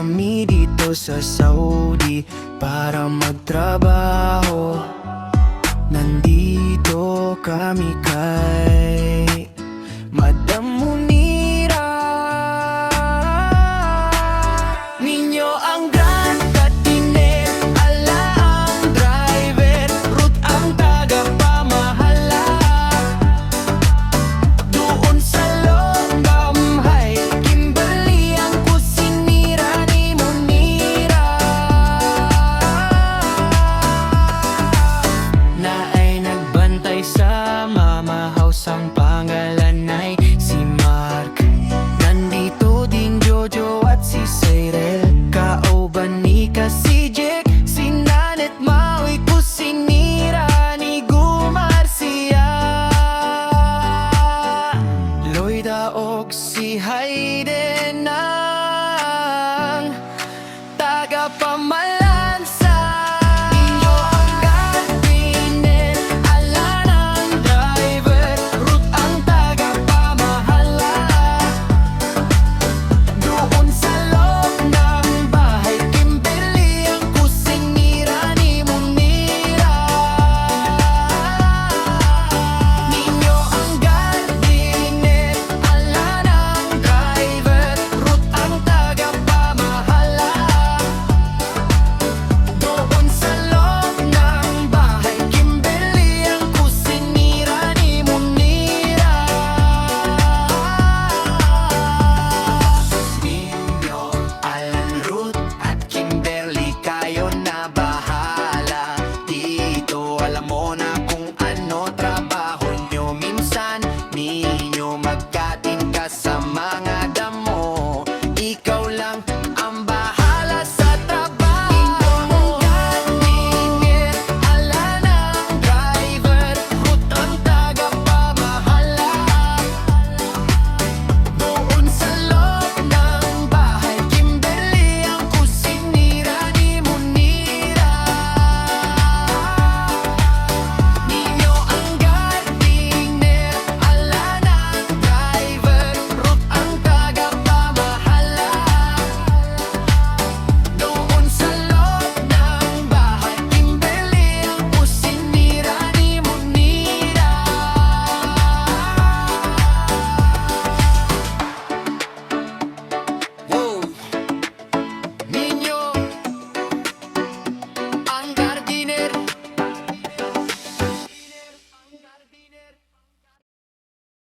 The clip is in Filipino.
kami dito sa Saudi para magtrabaho. Nandito kami kay Madam Munira. Ninyo ang Grand Catine, ala ang driver, route ang tagapamahala. Doon sa Longbamhay, Kimberly ang kusinira ni Munira. Na ay nagbantay sa Mama House, ang pangalan ay si Mark. Nandito din Jojo at si Cyril, kauban ni Kasijek, si Nanet Maui, kusinira ni Gumarcia. Loida og si Hayden ang tagapamal